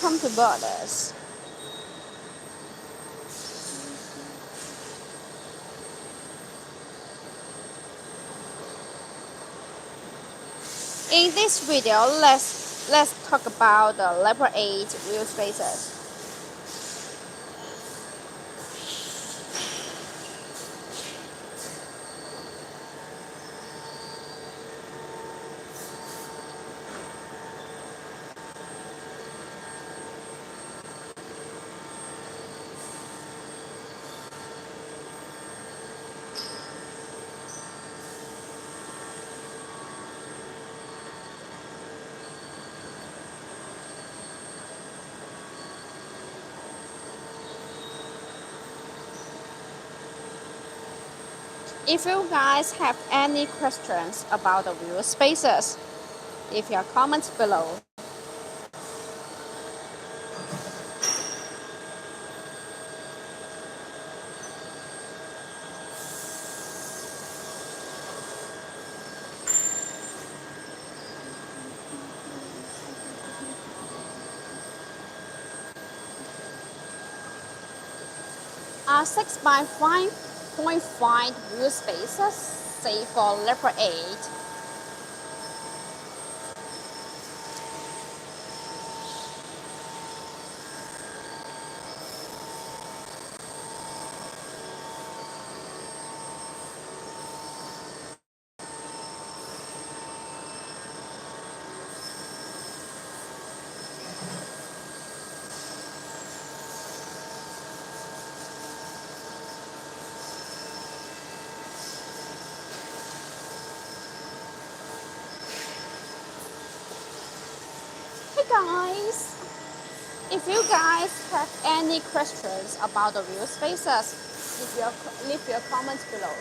Welcome to BONOSS. In this video, let's talk about the Leopard 8 wheel spacers. If you guys have any questions about the wheel spacers, leave your comments below. Are 6 by 5.5 wheel spacers safe for Leopard 8? Hey guys! If you guys have any questions about the wheel spacers, leave your comments below.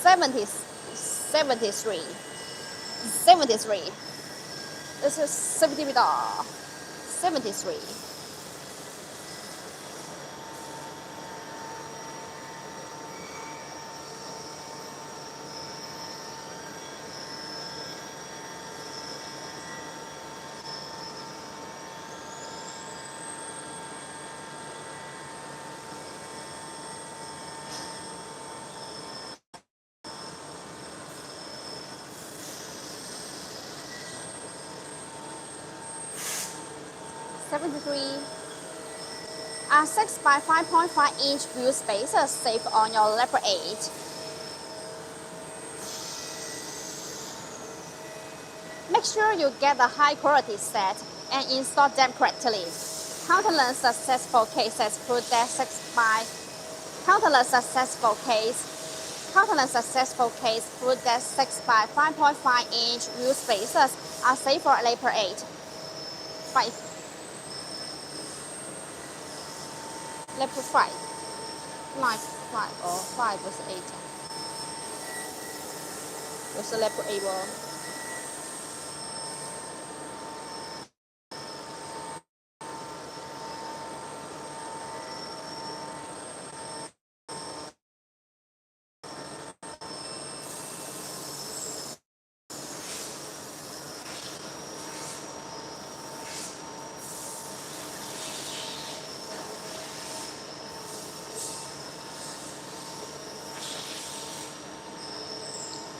73. This is 70 73. A 6 by 5.5 inch wheel spacer safe on your Leopard 8. Make sure you get the high quality set and install them correctly. Countless successful cases prove that 6 by 5.5 inch wheel spacers are safe for Leopard 8. 5. Leopard 5. 5 or 5 was 8. 我是 Leopard 8哦。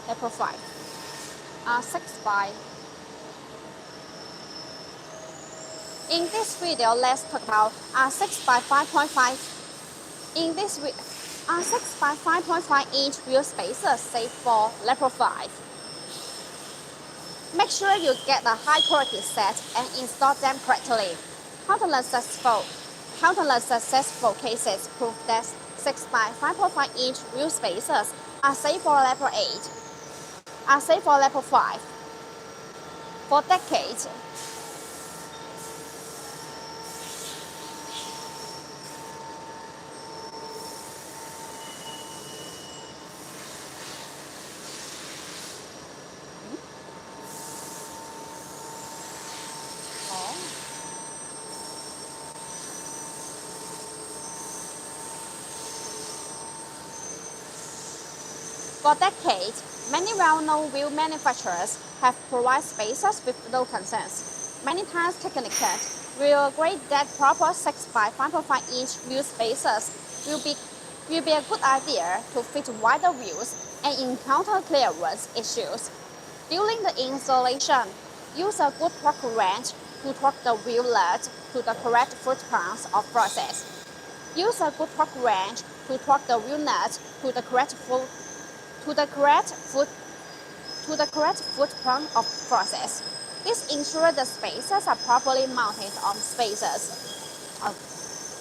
Leopard 5. 6 by. In this video, let's talk about 6 by 5.5. In this 6 by 5.5 inch wheel spacer safe for Leopard 5. Make sure you get the high quality set and install them correctly. Countless successful cases prove that 6 by 5.5 inch wheel spacers are safe for Leopard 8. Are safe for Leopard 5 for decades. For decades, many well-known wheel manufacturers have provided spacers with no concerns. Many times technicians will agree that proper 6 by 5.5 inch wheel spacers will be a good idea to fit wider wheels and encounter clearance issues. During the installation, use a good torque wrench to torque the wheel nut to the correct foot-pounds of process. Use a good torque wrench to torque the wheel nut to the correct foot-pound of process. This ensures the spacers are properly mounted on spacers.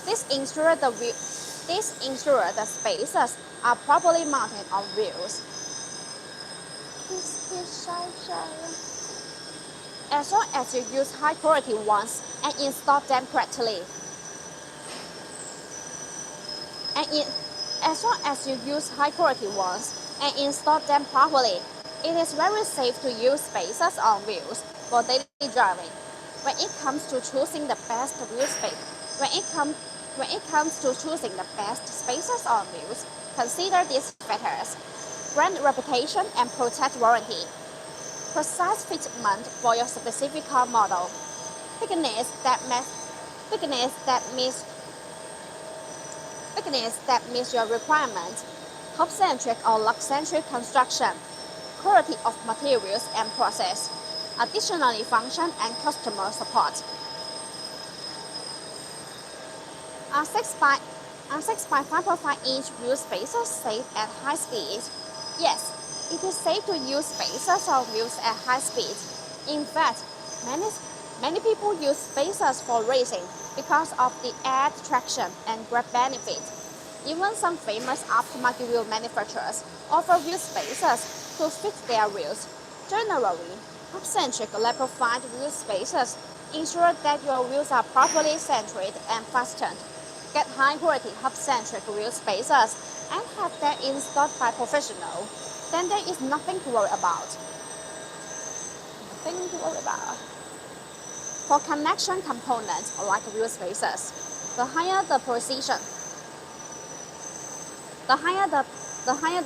This ensures the spacers are properly mounted on wheels. As long as you use high quality ones and install them correctly. As long as you use high quality ones and install them properly, it is very safe to use spacers on wheels for daily driving. When it comes to choosing the best spacers on wheels, consider these factors: brand reputation and product warranty, precise fitment for your specific car model, thickness that meets your requirements, hub-centric or lug-centric construction, quality of materials and process, additionally function and customer support. A 6 by 5.5 inch wheel spacer safe at high speed. Yes, it is safe to use spacers on wheels at high speed. In fact, many people use spacers for racing because of the added traction and grip benefit. Even some famous aftermarket wheel manufacturers offer wheel spacers to fit their wheels. Generally, hub-centric level-5 wheel spacers ensure that your wheels are properly centered and fastened. Get high-quality hub-centric wheel spacers and have them installed by professionals. Then there is nothing to worry about. For connection components like wheel spacers, the higher the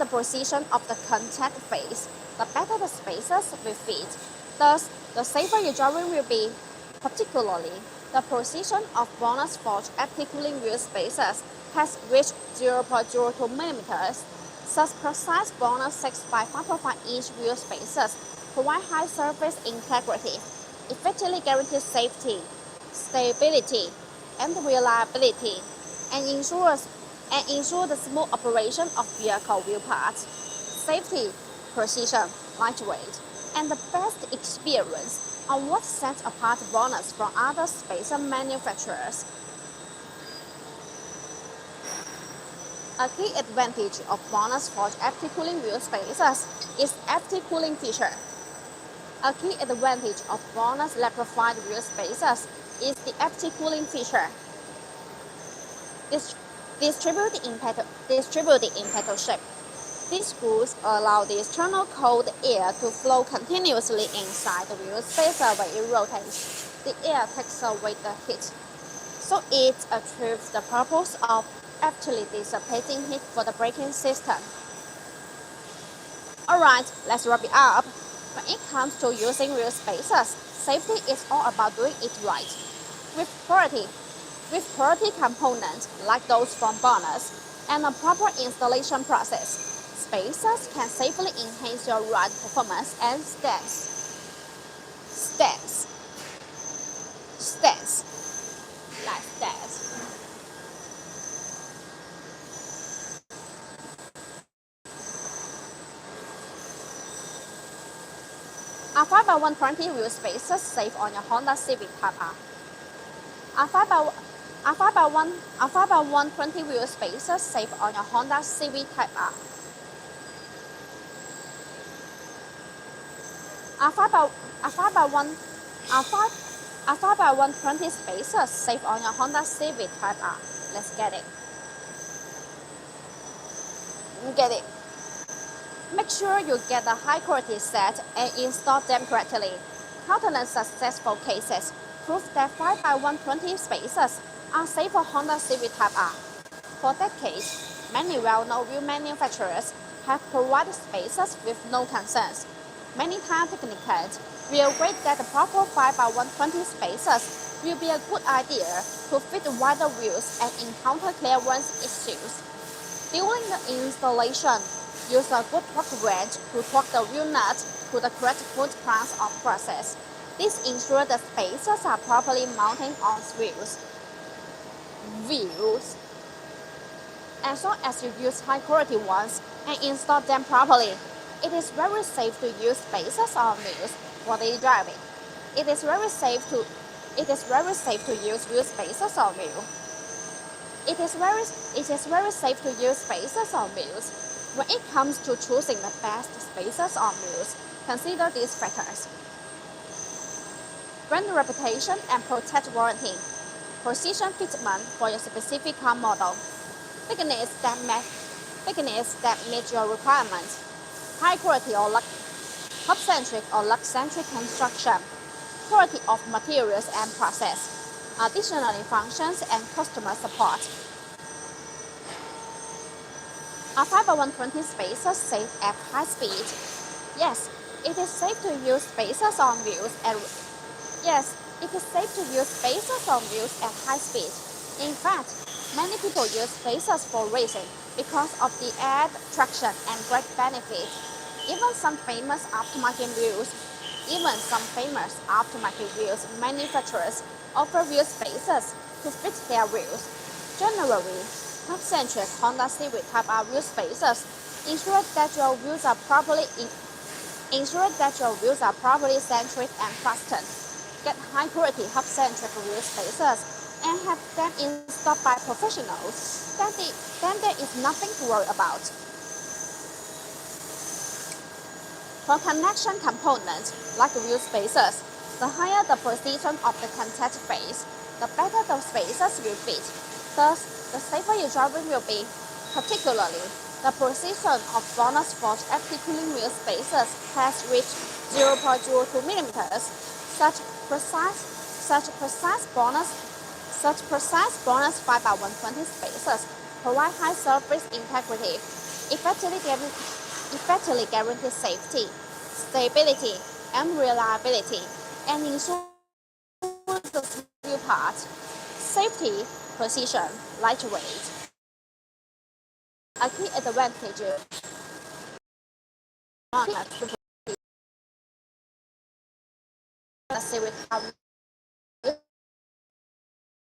precision of the contact phase, the better the spacers will fit. Thus, the safer your driving will be. Particularly, the precision of BONOSS forged active cooling wheel spacers has reached 0.02 mm. Such precise BONOSS 6 by 5.5 inch wheel spacers provide high surface integrity, effectively guarantee safety, stability, and reliability, and ensure the smooth operation of vehicle wheel parts. Safety, precision, lightweight, and the best experience are what sets apart BONOSS from other spacer manufacturers. A key advantage of BONOSS forged active cooling wheel spacers is active cooling feature. A key advantage of BONOSS electrified wheel spacers is the active cooling feature. Distributed in petal shape. These screws allow the external cold air to flow continuously inside the wheel spacer when it rotates. The air takes away the heat, so it achieves the purpose of actually dissipating heat for the braking system. Alright, let's wrap it up. When it comes to using wheel spacers, safety is all about doing it right. With quality components like those from BONOSS and a proper installation process, spacers can safely enhance your ride performance and stance. Like that. A 5x120 wheel spacers safe on your Honda Civic Type R. A 5x120 wheel spacers safe on your Honda Civic Type R. A 5x120 spacers safe on your Honda Civic Type R. Let's get it. Make sure you get a high quality set and install them correctly. Countless successful cases prove that 5x120 spacers are safe for Honda Civic Type R. For decades, many well-known wheel manufacturers have provided spacers with no concerns. Many time technicians will agree that the proper 5x120 spacers will be a good idea to fit wider wheels and encounter clearance issues. During the installation, use a good torque wrench to torque the wheel nut to the correct footprint of process. This ensures the spacers are properly mounted on wheels. As long as you use high-quality ones and install them properly, it is very safe to use spacers on wheels for daily driving. It is very safe to use wheel spacers on wheels. It is very safe to use spacers on wheels. When it comes to choosing the best spacers on wheels, consider these factors: brand reputation and product warranty, precision fitment for your specific car model, thickness that meet your requirements, high quality or hub-centric or lug-centric construction, quality of materials and process, additionally functions and customer support. Are 5x120 spacers safe at high speed? Yes, it is safe to use spacers on wheels at high speed. In fact, many people use spacers for racing because of the added traction and great benefits. Even some famous aftermarket wheels manufacturers offer wheel spacers to fit their wheels. Generally, hub-centric Honda Civic Type R wheel spacers ensure that your wheels are properly centered and fastened. Get high-quality hub-centric wheel spacers and have them installed by professionals. Then there is nothing to worry about. For connection components, like wheel spacers, the higher the precision of the contact phase, the better the spacers will fit. Thus, the safer your driving will be. Particularly, the precision of BONOSS FT cooling wheel spacers has reached 0.02 millimeters. Such precise BONOSS 5x120 spacers provide high surface integrity, effectively guarantee safety, stability, and reliability, and ensure the wheel part. Safety, precision, lightweight. A key advantage with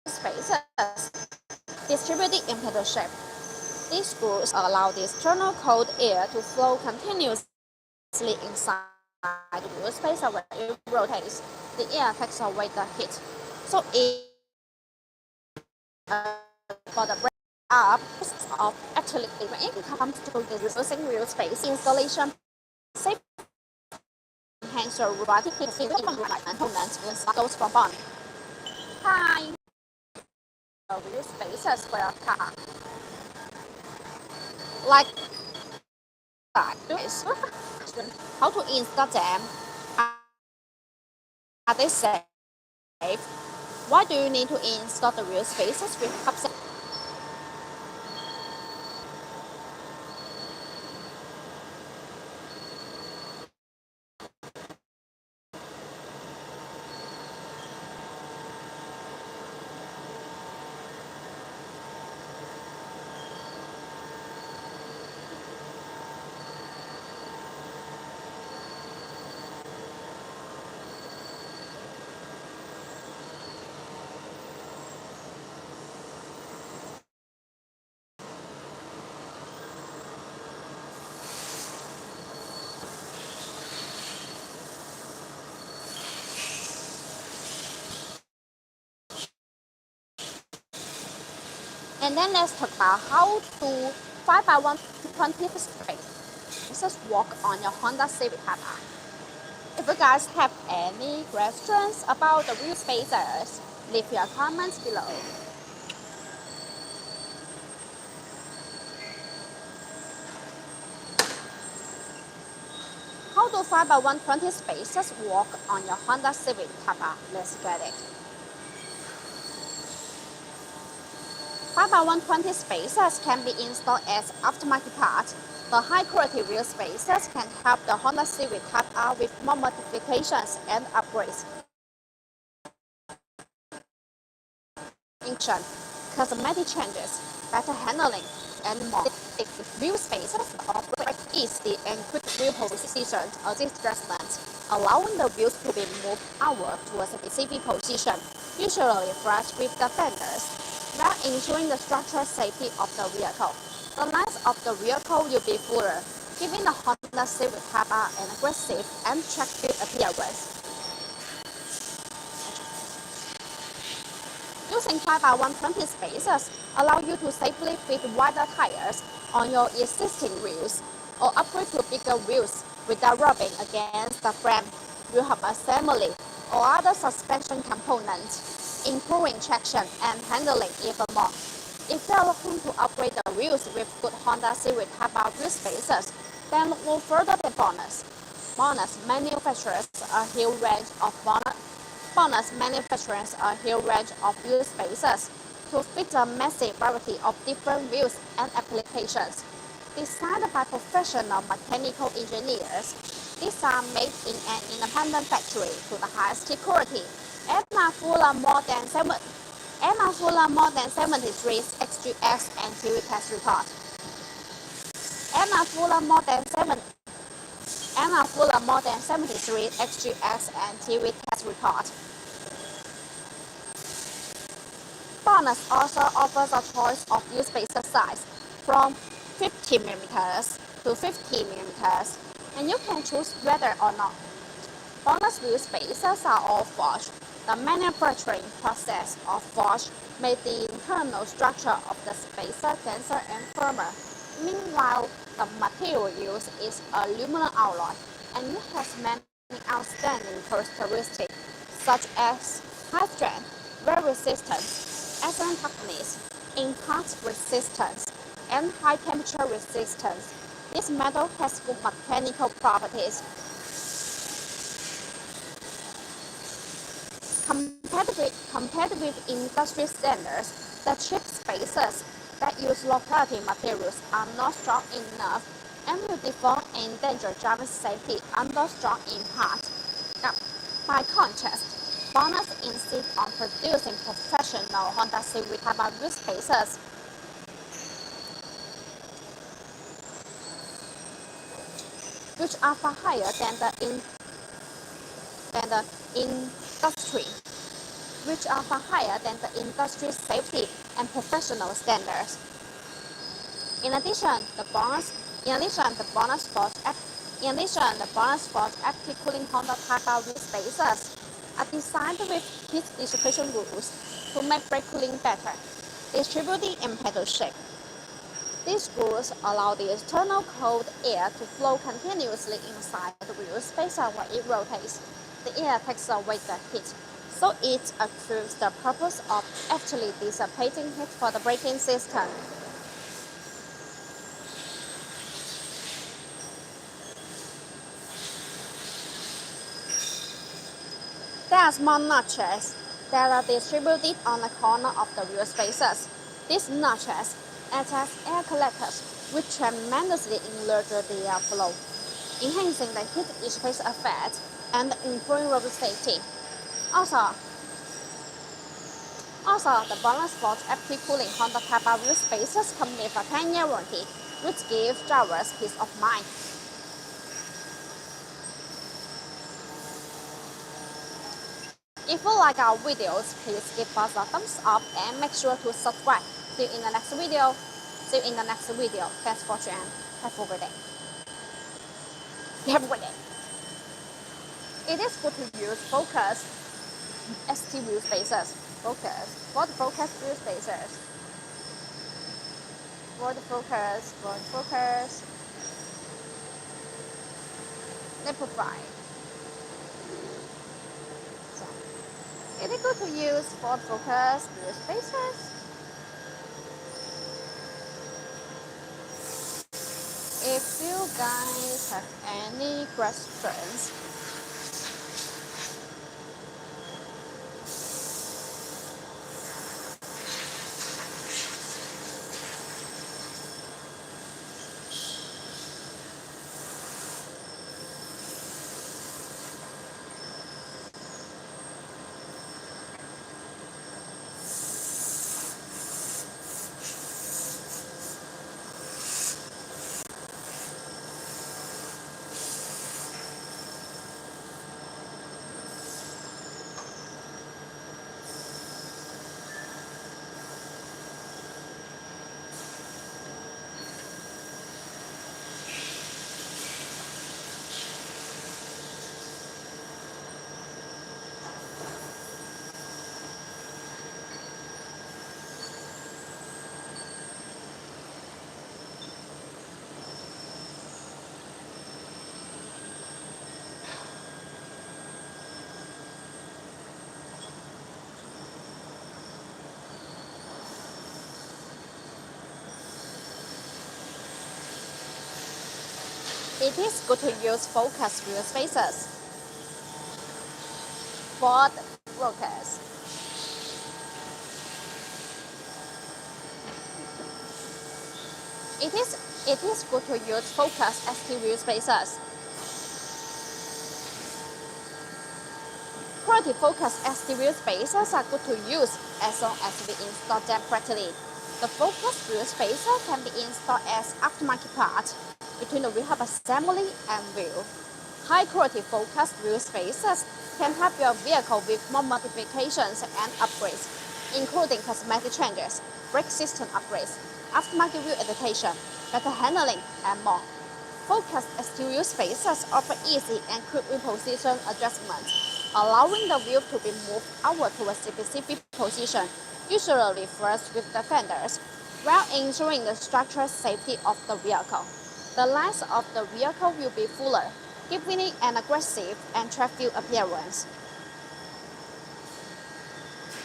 spacers distributed into the shape. These screws allow the external cold air to flow continuously inside the wheel spacer. When it rotates, the air takes away the heat. So for the break up of actually when it comes to the reducing wheel space installation, safe enhancer robotic components goes from on. Hi, wheel spacers for a car. Like this. How to install them? Are they safe? Why do you need to install the wheel spacers with hubs? And then let's talk about how to 5x120 spacers work on your Honda Civic Type R. If you guys have any questions about the wheel spacers, leave your comments below. How do 5x120 spacers work on your Honda Civic Type R? Let's get it. 5x120 spacers can be installed as aftermarket parts The high-quality wheel spacers can help the Honda Civic Type R with more modifications and upgrades. Cosmetic changes, better handling, and more. Wheel spacers operate easy and quick wheel position adjustments, allowing the wheels to be moved outward to a specific position, usually flush with the fenders, while ensuring the structural safety of the vehicle. The length of the vehicle will be fuller, giving the Honda Civic Type R an aggressive and attractive appearance. Using 5x120 spacers allow you to safely fit wider tires on your existing wheels or upgrade to bigger wheels without rubbing against the frame, wheel hub assembly, or other suspension components, improving traction and handling even more. If you are looking to upgrade the wheels with good Honda Civic Type R wheel spacers, then look no further than BONOSS. BONOSS manufactures a huge range of BONOSS manufactures a huge range of wheel spacers to fit a massive variety of different wheels and applications. Designed by professional mechanical engineers, these are made in an independent factory to the highest quality and are full of more than 73 XGS and TV test report. And are full of more than 73 XGS and TV test report. BONOSS also offers a choice of wheel spacer size from 50mm to 50mm, and you can choose whether or not. BONOSS wheel spacers are all forged. The manufacturing process of forge made the internal structure of the spacer denser and firmer. Meanwhile, the material used is aluminum alloy, and it has many outstanding characteristics, such as high strength, wear resistance, excellent toughness, impact resistance, and high temperature resistance. This metal has good mechanical properties. Compared with industry standards, the cheap spacers that use low-quality materials are not strong enough and will deform and endanger driving safety under strong impact. By contrast, BONOSS insists on producing professional Honda Civic Type R wheel spacers which are far higher than the industry safety and professional standards. In addition, the BONOSS Force active cooling Honda Type R wheel spacers are designed with heat dissipation rules to make brake cooling better, distributing in pedal shape. These rules allow the external cold air to flow continuously inside the wheel spacer when it rotates. The air takes away the heat, so it achieves the purpose of actually dissipating heat for the braking system. There are small notches that are distributed on the corner of the wheel spacers. These notches act as air collectors, which tremendously enlarge the airflow, enhancing the heat dissipation effect and improving road safety. Also, the BONOSS Force active cooling Honda Type R wheel spacers come with a 10-year warranty, which gives drivers peace of mind. If you like our videos, please give us a thumbs up and make sure to subscribe. See you in the next video. Thanks for watching. Have a good day. Have a good day. It is good to use focus ST wheel spacers. Focus wheel spacers. Focus. Amplify. So, it is good to use Ford Focus wheel spacers. If you guys have any questions, It is good to use focus wheel spacers. Ford Focus. It is good to use focus ST wheel spacers. Quality focus ST wheel spacers are good to use as long as we install them correctly. The focus wheel spacer can be installed as aftermarket part between the wheel hub assembly and wheel. High quality focus wheel spacers can help your vehicle with more modifications and upgrades, including cosmetic changes, brake system upgrades, aftermarket wheel adaptation, better handling, and more. Focused exterior spacers offer easy and quick wheel position adjustments, allowing the wheel to be moved outward to a specific position, usually first with the fenders, while ensuring the structural safety of the vehicle. The length of the vehicle will be fuller, giving it an aggressive and track-view appearance.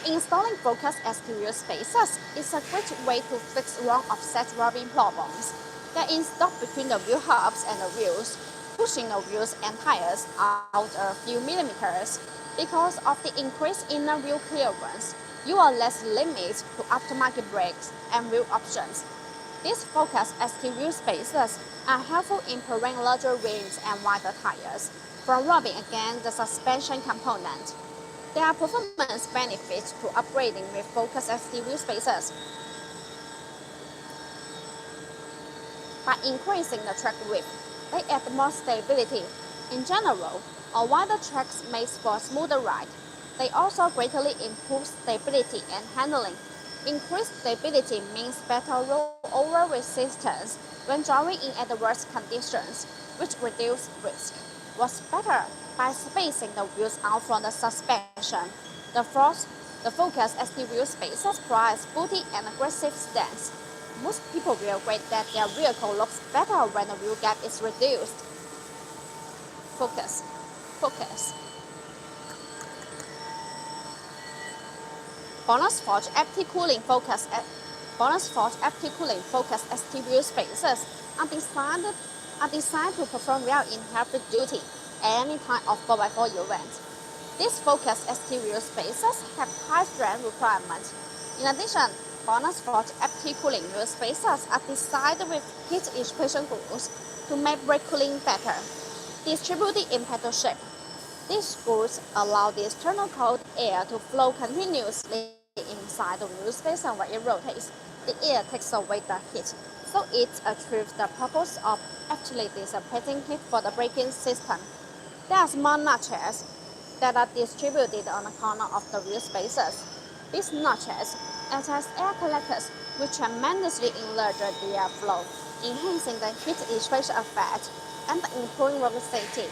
Installing focused exterior spacers is a great way to fix wrong offset rubbing problems that install between the wheel hubs and the wheels, pushing the wheels and tires out a few millimeters. Because of the increased inner wheel clearance, you are less limited to aftermarket brakes and wheel options. These focused exterior spacers are helpful in preventing larger rims and wider tires from rubbing against the suspension component. There are performance benefits to upgrading with focused exterior spacers. By increasing the track width, they add more stability. In general, a wider track makes for a smoother ride. They also greatly improve stability and handling. Increased stability means better rollover resistance when driving in adverse conditions, which reduces risk. What's better, by spacing the wheels out from the suspension, the focus ST wheel spacers provide sporty and aggressive stance. Most people will agree that their vehicle looks better when the wheel gap is reduced. Focus. BONOSS FT Cooling Focus ST wheel spacers are designed to perform well in heavy duty at any kind of 4x4 event. These focus ST wheel spacers have high strength requirements. In addition, BONOSS FT Cooling wheel spacers are designed with heat dissipation screws to make brake cooling better, distributed in pedal shape. These screws allow the external cold air to flow continuously inside the wheel spacer while it rotates. The air takes away the heat, so it achieves the purpose of actually dissipating heat for the braking system. There are small notches that are distributed on the corner of the wheel spacers. These notches act as air collectors, which tremendously enlarge the air flow, enhancing the heat dissipation effect and improving road safety.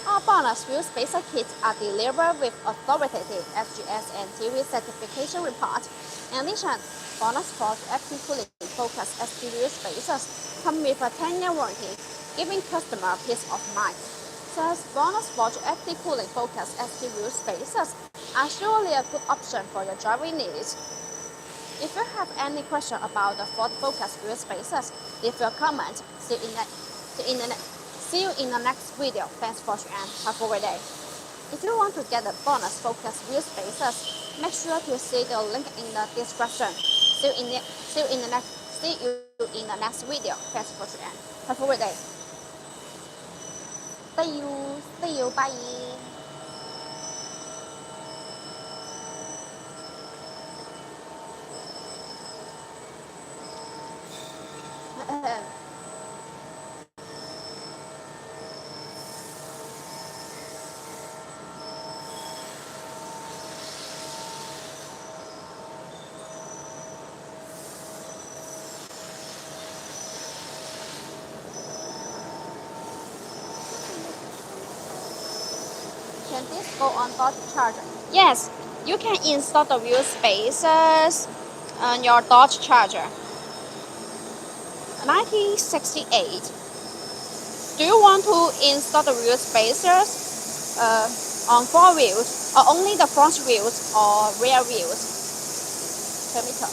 All BONOSS Wheel Spacer kits are delivered with authoritative FGS and TV certification report. In addition, BONOSS FT Cooling Focus ST Wheel Spacers come with a 10-year warranty, giving customer peace of mind. Thus, BONOSS FT Cooling Focus ST Wheel Spacers are surely a good option for your driving needs. If you have any question about the Ford Focus Wheel Spacers, leave your comment. See you in the next video. Thanks for watching and have a great day. If you want to get the BONOSS Focus Wheel Spacers, make sure to see the link in the description. See you in the next video. Thanks for watching and have a great day. See you, bye. Can this go on Dodge Charger? Yes, you can install the wheel spacers on your Dodge Charger. 1968. Do you want to install the wheel spacers on 4 wheels, or only the front wheels or rear wheels? Let me tell.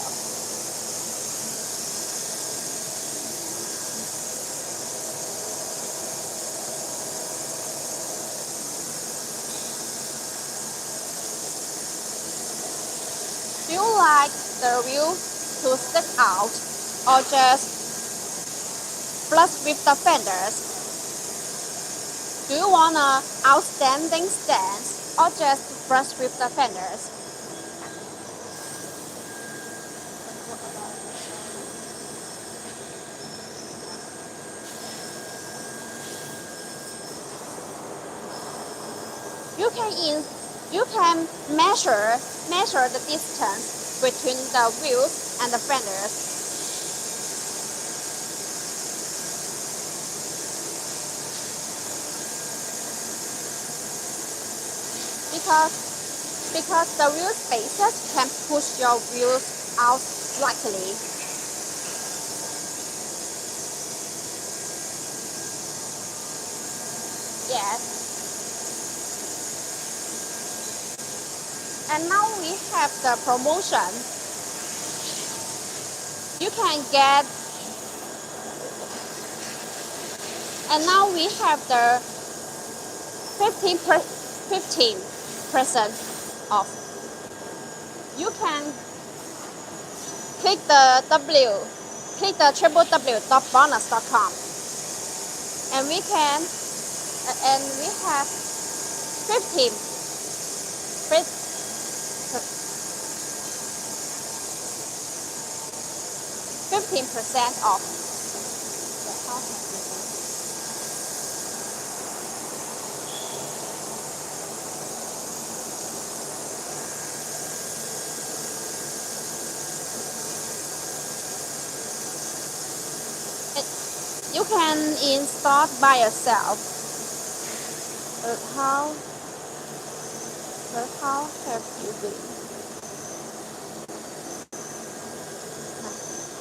the wheel to stick out or just flush with the fenders? Do you want an outstanding stance or just flush with the fenders? You can measure the distance between the wheels and the fenders. Because the wheel spacers can push your wheels out slightly. Yes. And now we have the promotion. You can get, and now we have the 15% off. You can click the www.bonus.com, and we have 15% off. You can install by yourself. But how have you been?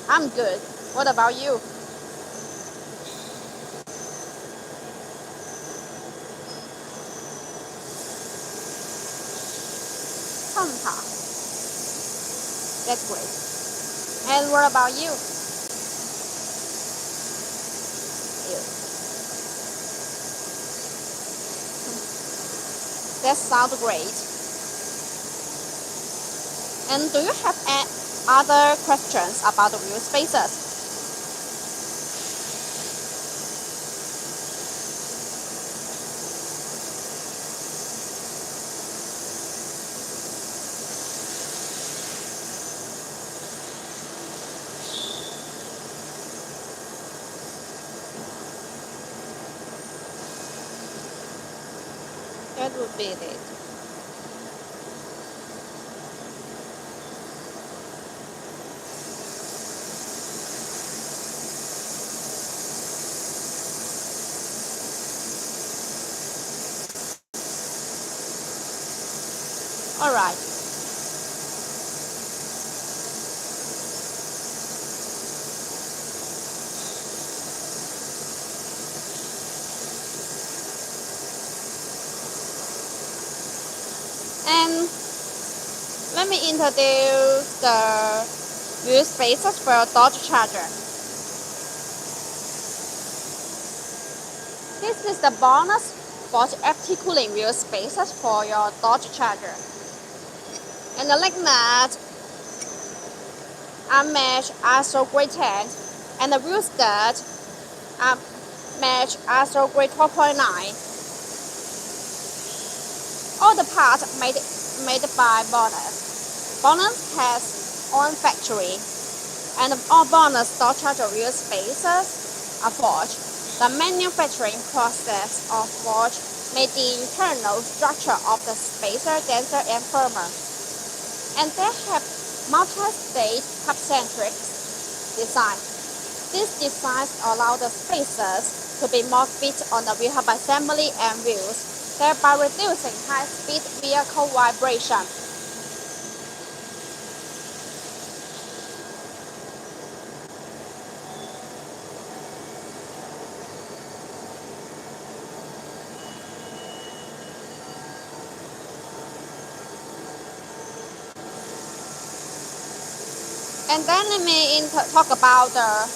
I'm good. What about you? That's great. And what about you? That sounds great. And do you have other questions about the wheel spacers? That would be it. All right. And let me introduce the wheel spacers for a Dodge Charger. This is the BONOSS FT cooling wheel spacers for your Dodge Charger. And the leg nut are matched ISO grade 10, and the wheel stud are matched ISO grade 12.9. All the parts made by BONOSS. BONOSS has own factory, and all BONOSS Dodge Charger wheel spacers are forged. The manufacturing process of forge made the internal structure of the spacer denser and firmer. And they have multi-stage hub-centric design. These designs allow the spacers to be more fit on the wheel hub assembly and wheels, thereby reducing high-speed vehicle vibration. And then let me talk about the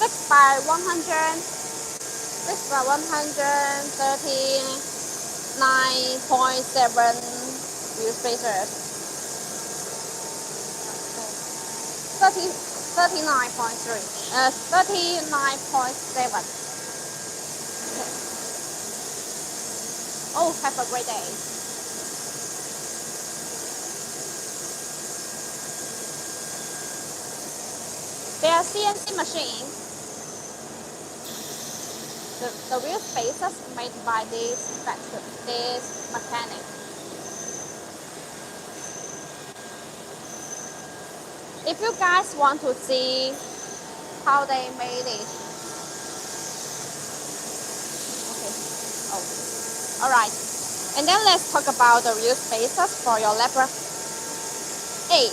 6x139.7 wheel spacers. 39.3, 39.7. Oh, have a great day. They are CNC machine. The wheel spacers made by this mechanic. If you guys want to see how they made it, okay. Oh, all right. And then let's talk about the wheel spacers for your level 8.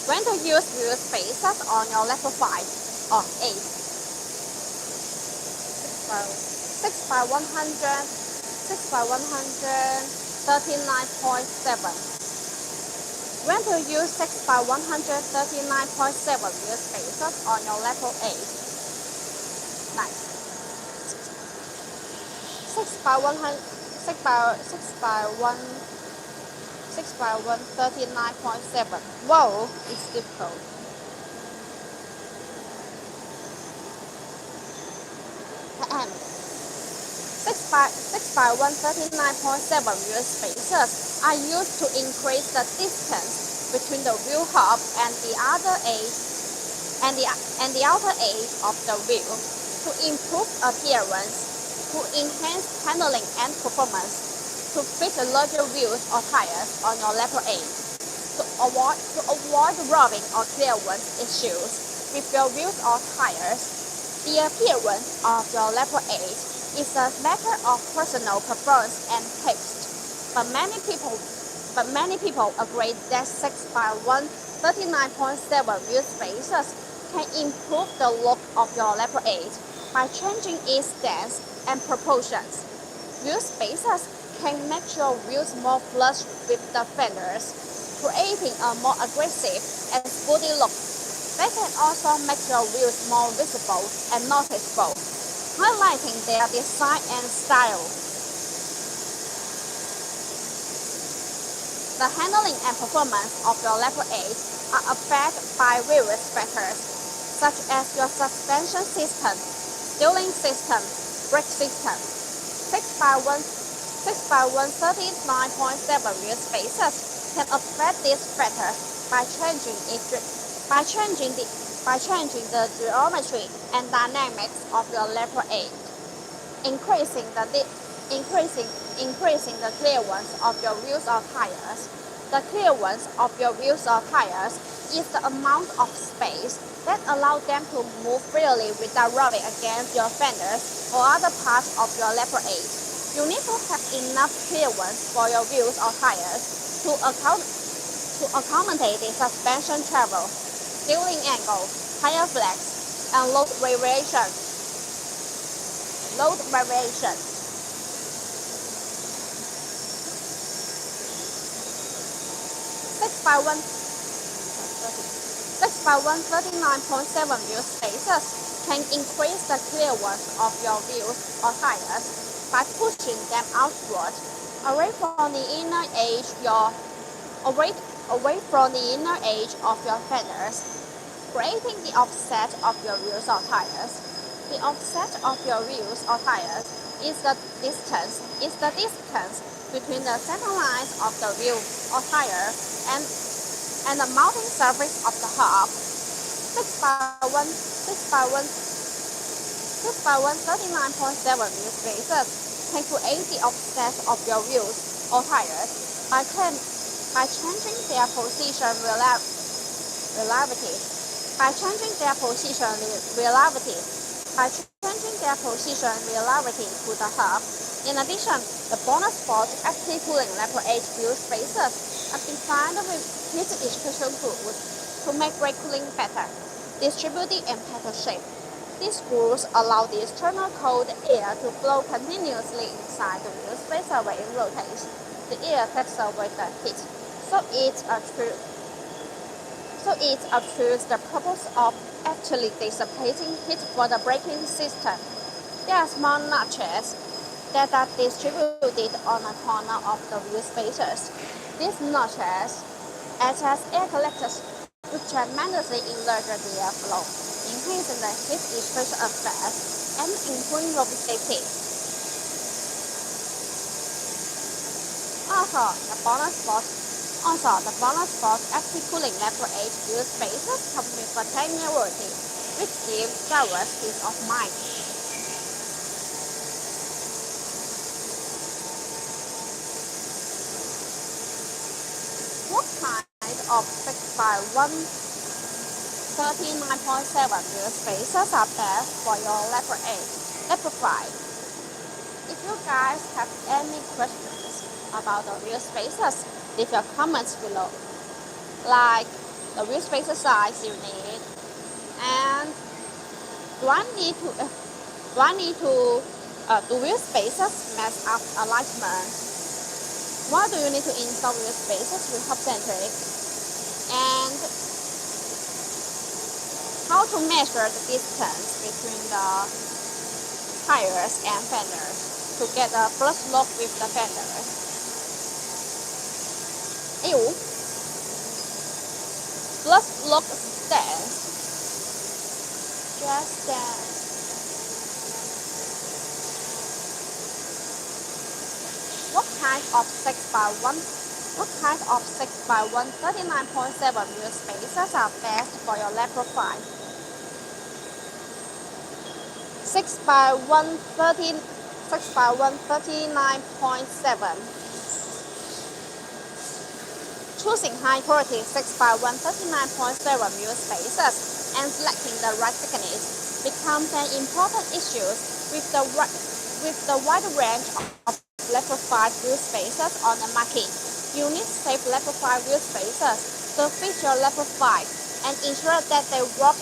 When to use wheel spacers on your level 5 or 8. 6 by 100, 6 by 100, 39.7. When to use 6 by 139.7 wheel spacers on your level 8. Nice. 6 by 100, 6 by 139.7. Whoa, it's difficult. Ahem. 6 by 139.7 wheel spacers are used to increase the distance between the wheel hub and the other edge and the outer edge of the wheel to improve appearance, to enhance handling and performance, to fit larger wheels or tires on your level 8, to avoid rubbing or clearance issues with your wheels or tires. The appearance of your level 8 is a matter of personal preference and taste, but many people agree that 6 by 139.7 wheel spacers can improve the look of your level 8 by changing its stance and proportions. Wheel spacers can make your wheels more flush with the fenders, creating a more aggressive and sporty look. They can also make your wheels more visible and noticeable, highlighting their design and style. The handling and performance of your level 8 are affected by various factors, such as your suspension system, steering system, brake system. 6 by 139.7 wheel spacers can affect these factors by changing the geometry and dynamics of your level 8, increasing the clearance of your wheels or tires. The clearance of your wheels or tires is the amount of space that allows them to move freely without rubbing against your fenders or other parts of your level 8. You need to have enough clearance for your wheels or tires to accommodate the suspension travel, steering angle, tire flex, and load variation. 6 by 139.7 wheel spacers can increase the clearance of your wheels or tires by pushing them outward, away from the inner edge of your fenders, creating the offset of your wheels or tires. The offset of your wheels or tires is the distance between the center lines of the wheel or tire and the mounting surface of the hub. 6 by 139.7 wheel spacers can create the offset of your wheels or tires by changing their position relativity to the hub. In addition, the BONOSS Sport Active Cooling Level 8 wheel spacers are designed with heat extraction screws to make brake cooling better, distributed in petal shape. These screws allow the external cold air to flow continuously inside the wheel spacer when it rotates. The air takes away the heat, so it obstrues the purpose of actually dissipating heat for the braking system. There are small notches that are distributed on the corner of the wheel spacers. These notches act as air collectors which tremendously enlarge the airflow, increasing the heat expression effect and improving road safety. The bonus box active cooling level 8 wheel spacers come with a 10-year warranty, which gives drivers peace of mind. What kind of 6x1 39.7 wheel spacers are best for your level 8, level 5? If you guys have any questions about the wheel spacers, leave your comments below. Like the wheel spacer size you need, and do I need to do wheel spacers mess up alignment? Why do you need to install wheel spacers with hub-centric? And how to measure the distance between the tires and fenders to get a flush look with the fenders. Flush look stance. Just stance. What kind of 6x1 39.7 wheel spacers are best for your level 5? 6x1 39.7. Choosing high quality 6x1 39.7 wheel spacers and selecting the right thickness becomes an important issue with the wide range of level 5 wheel spacers on the market. You need safe level 5 wheel spacers to fit your level 5 and ensure that they work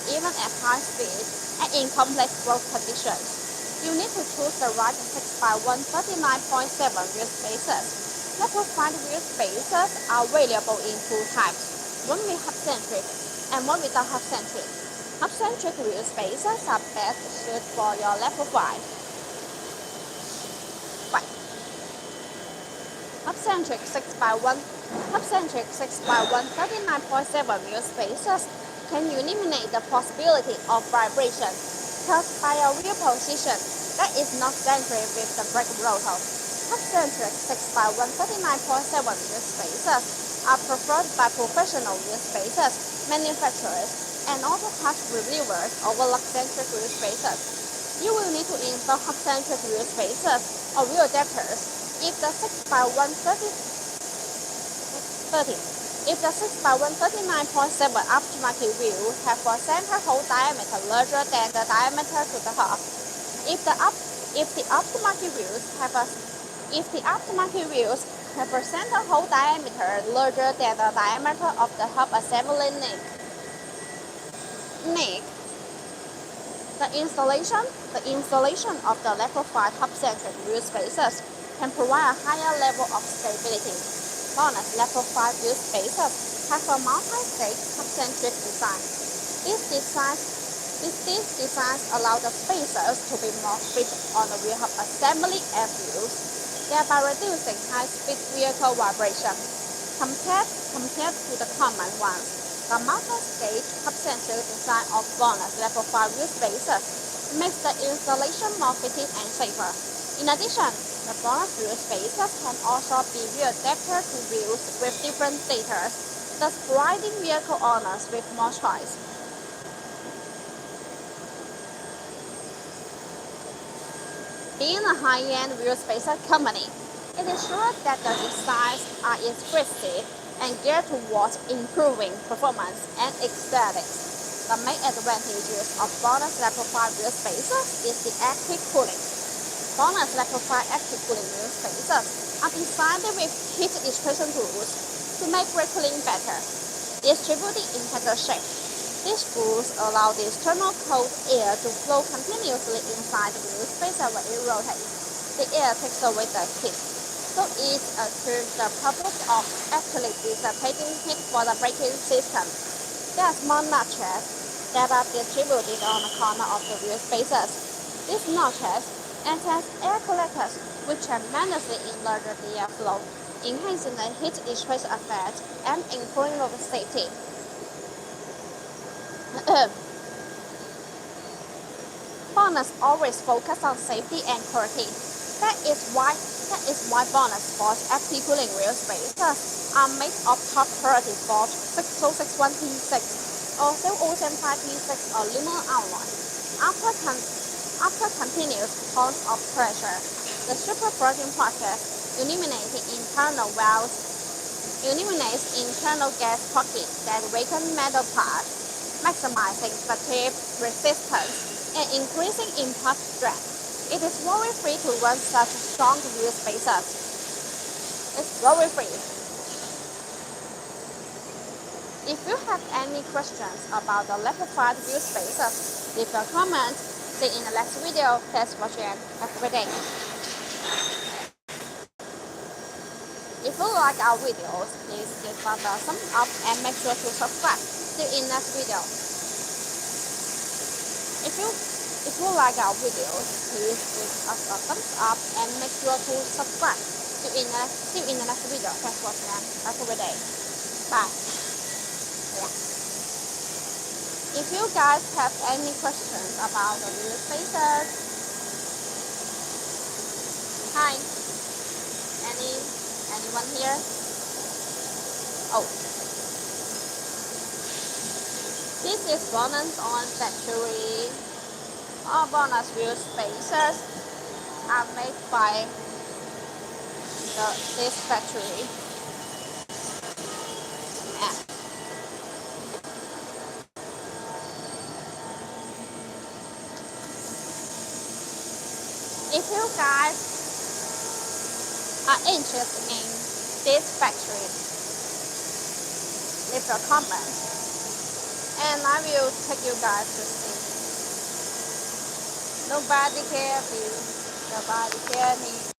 even at high speed and in complex road conditions. You need to choose the right 6x1 39.7 wheel spacers. Level 5 wheel spacers are available in two types, one with hub-centric and one without hub-centric. Hub-centric wheel spacers are best suited for your level 5. Hub-centric 6x1 39.7 wheel spacers can eliminate the possibility of vibration caused by a wheel position that is not centered with the brake rotor. Hub-centric 6x1 39.7 wheel spacers are preferred by professional wheel spacers manufacturers and also harsh reviewers over lug-centric wheel spacers. You will need to install hub-centric wheel spacers or wheel adapters if the 6x1 39.7 aftermarket wheel have a center hole diameter larger than the diameter to the hub. If the aftermarket wheels have a center hole diameter larger than the diameter of the hub assembly neck. The installation of the level 5 hub-centric wheel spacers can provide a higher level of stability. BONOSS level 5 wheel spacers have a multi-stage hub-centric design. These designs allow the spacers to be more fit on the wheel hub assembly and wheels, thereby reducing high-speed vehicle vibration compared to the common ones. The multi-stage hub-centric design of BONOSS level 5 wheel spacers makes the installation more fitting and safer. In addition, the BONOSS wheel spacers can also be wheel adapted to wheels with different status, thus providing vehicle owners with more choice. Being a high-end wheel spacer company, it ensures that the designs are expressive and geared towards improving performance and aesthetics. The main advantages of BONOSS level 5 wheel spacers is the active cooling. BONOSS level 5 active cooling wheel spacers are designed with heat expression tools to make brake cooling better, distributing in petal shape. These tools allow the external cold air to flow continuously inside the wheel spacer when it rotates. The air takes away the heat, so it achieves the purpose of actually dissipating heat for the braking system. There are small notches that are distributed on the corner of the wheel spacers. These notches act as air collectors which tremendously enlarge the airflow, enhancing the heat dispersion effect and improving road safety. BONOSS always focus on safety and quality. That is why BONOSS Forge FP cooling wheel spacers are made of top quality forged 6061P6 or 005P6 aluminum alloy. After continuous tons of pressure, the super forging process eliminates internal gas pockets that weaken metal parts, maximizing fatigue resistance and increasing impact strength. It is worry-free to run such strong wheel spacers. It's worry-free. If you have any questions about the liquefied wheel spacers, leave a comment. See you in the next video. Thanks for watching and have a good day. If you like our videos, please give us a thumbs up and make sure to subscribe. See you in the next video. If you like our videos, please give us a thumbs up and make sure to subscribe. See you in the next video. Thanks for watching and have a good day. Bye. Yeah. If you guys have any questions about the wheel spacers, hi. Anyone here? Oh. This is BONOSS on factory. All BONOSS wheel spacers are made by this factory. Yeah. If you guys are interested in this factory, leave a comment and I will take you guys to see. Nobody cares you. Nobody cares me.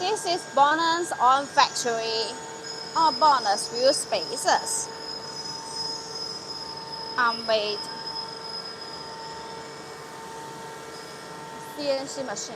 This is BONOSS on factory or BONOSS Wheel Spacers. Made CNC machine.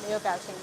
没有表情。